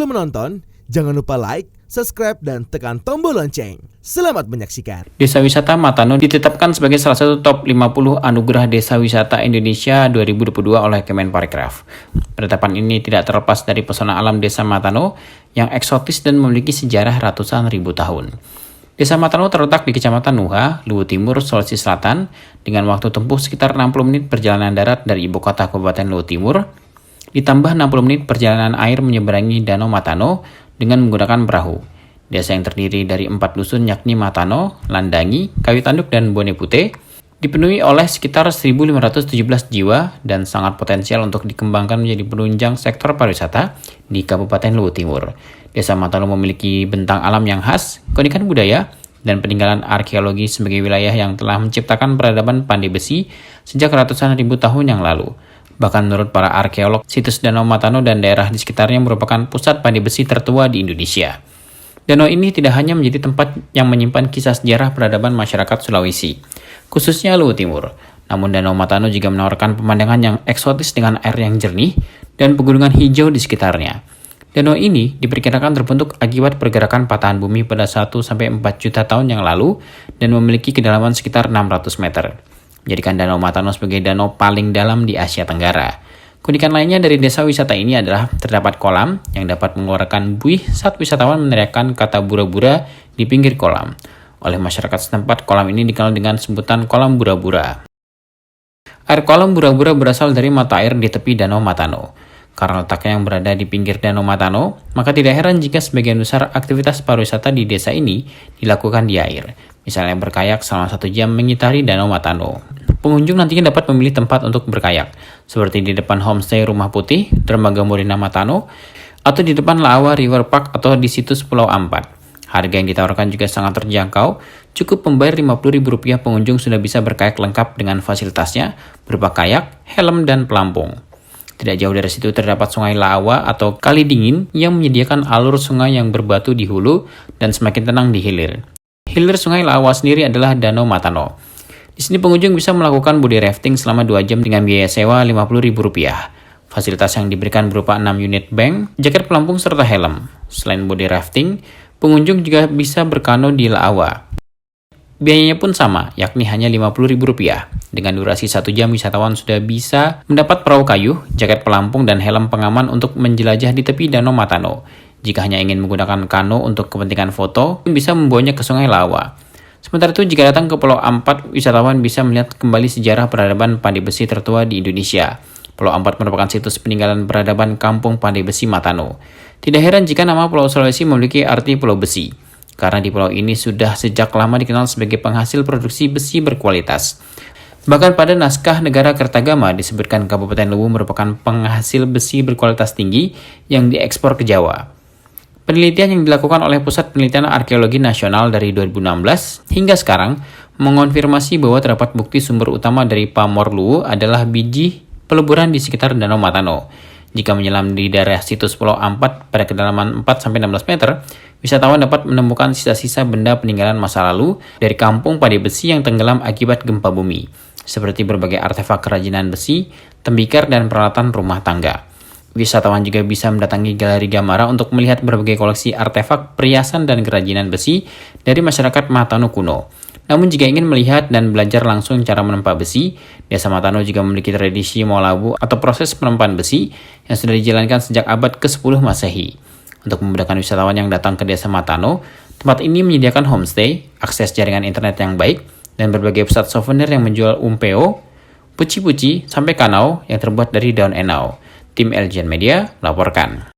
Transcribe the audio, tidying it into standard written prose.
Sebelum menonton, jangan lupa like, subscribe, dan tekan tombol lonceng. Selamat menyaksikan. Desa Wisata Matano ditetapkan sebagai salah satu top 50 Anugerah Desa Wisata Indonesia 2022 oleh Kemenparekraf. Penetapan ini tidak terlepas dari pesona alam Desa Matano yang eksotis dan memiliki sejarah ratusan ribu tahun. Desa Matano terletak di Kecamatan Nuha, Luwu Timur, Sulawesi Selatan, dengan waktu tempuh sekitar 60 menit perjalanan darat dari ibu kota Kabupaten Luwu Timur, ditambah 60 menit perjalanan air menyeberangi Danau Matano dengan menggunakan perahu. Desa yang terdiri dari 4 dusun yakni Matano, Landangi, Kayu Tanduk, dan Bone Putih, dipenuhi oleh sekitar 1.517 jiwa dan sangat potensial untuk dikembangkan menjadi penunjang sektor pariwisata di Kabupaten Luwu Timur. Desa Matano memiliki bentang alam yang khas, keunikan budaya, dan peninggalan arkeologi sebagai wilayah yang telah menciptakan peradaban pandai besi sejak ratusan ribu tahun yang lalu. Bahkan menurut para arkeolog, situs Danau Matano dan daerah di sekitarnya merupakan pusat pandai besi tertua di Indonesia. Danau ini tidak hanya menjadi tempat yang menyimpan kisah sejarah peradaban masyarakat Sulawesi, khususnya Luwu Timur. Namun Danau Matano juga menawarkan pemandangan yang eksotis dengan air yang jernih dan pegunungan hijau di sekitarnya. Danau ini diperkirakan terbentuk akibat pergerakan patahan bumi pada 1-4 juta tahun yang lalu dan memiliki kedalaman sekitar 600 meter. Menjadikan Danau Matano sebagai danau paling dalam di Asia Tenggara. Keunikan lainnya dari desa wisata ini adalah terdapat kolam yang dapat mengeluarkan buih saat wisatawan meneriakkan kata bura-bura di pinggir kolam. Oleh masyarakat setempat, kolam ini dikenal dengan sebutan kolam bura-bura. Air kolam bura-bura berasal dari mata air di tepi Danau Matano. Karena letaknya yang berada di pinggir Danau Matano, maka tidak heran jika sebagian besar aktivitas pariwisata di desa ini dilakukan di air. Misalnya berkayak selama 1 jam mengitari Danau Matano. Pengunjung nantinya dapat memilih tempat untuk berkayak, seperti di depan homestay Rumah Putih, Dermaga Morina Matano, atau di depan Laawa River Park atau di situs Pulau Ampat. Harga yang ditawarkan juga sangat terjangkau, cukup membayar Rp50.000 pengunjung sudah bisa berkayak lengkap dengan fasilitasnya, berupa kayak, helm, dan pelampung. Tidak jauh dari situ terdapat Sungai Laawa atau Kali Dingin yang menyediakan alur sungai yang berbatu di hulu dan semakin tenang di hilir. Hilir Sungai Laawa sendiri adalah Danau Matano. Di sini pengunjung bisa melakukan body rafting selama 2 jam dengan biaya sewa Rp50.000. Fasilitas yang diberikan berupa 6 unit bank, jaket pelampung, serta helm. Selain body rafting, pengunjung juga bisa berkano di Laawa. Biayanya pun sama, yakni hanya Rp50.000. Dengan durasi 1 jam, wisatawan sudah bisa mendapat perahu kayu, jaket pelampung, dan helm pengaman untuk menjelajah di tepi Danau Matano. Jika hanya ingin menggunakan kano untuk kepentingan foto, bisa membawanya ke Sungai Laawa. Sementara itu, jika datang ke Pulau Ampat, wisatawan bisa melihat kembali sejarah peradaban pandai besi tertua di Indonesia. Pulau Ampat merupakan situs peninggalan peradaban kampung pandai besi Matano. Tidak heran jika nama Pulau Sulawesi memiliki arti pulau besi, karena di pulau ini sudah sejak lama dikenal sebagai penghasil produksi besi berkualitas. Bahkan pada naskah Negara Kertagama disebutkan Kabupaten Luwu merupakan penghasil besi berkualitas tinggi yang diekspor ke Jawa. Penelitian yang dilakukan oleh Pusat Penelitian Arkeologi Nasional dari 2016 hingga sekarang mengonfirmasi bahwa terdapat bukti sumber utama dari pamor Luwu adalah biji peleburan di sekitar Danau Matano. Jika menyelam di daerah situs Pulau Ampat pada kedalaman 4-16 meter, wisatawan dapat menemukan sisa-sisa benda peninggalan masa lalu dari kampung pandai besi yang tenggelam akibat gempa bumi, seperti berbagai artefak kerajinan besi, tembikar, dan peralatan rumah tangga. Wisatawan juga bisa mendatangi Galeri Gamara untuk melihat berbagai koleksi artefak, perhiasan, dan kerajinan besi dari masyarakat Matano kuno. Namun jika ingin melihat dan belajar langsung cara menempa besi, Desa Matano juga memiliki tradisi molabu atau proses penempaan besi yang sudah dijalankan sejak abad ke-10 Masehi. Untuk memudahkan wisatawan yang datang ke Desa Matano, tempat ini menyediakan homestay, akses jaringan internet yang baik, dan berbagai pusat souvenir yang menjual umpeo, puci-puci, sampai kanau yang terbuat dari daun enau. Tim LGN Media melaporkan.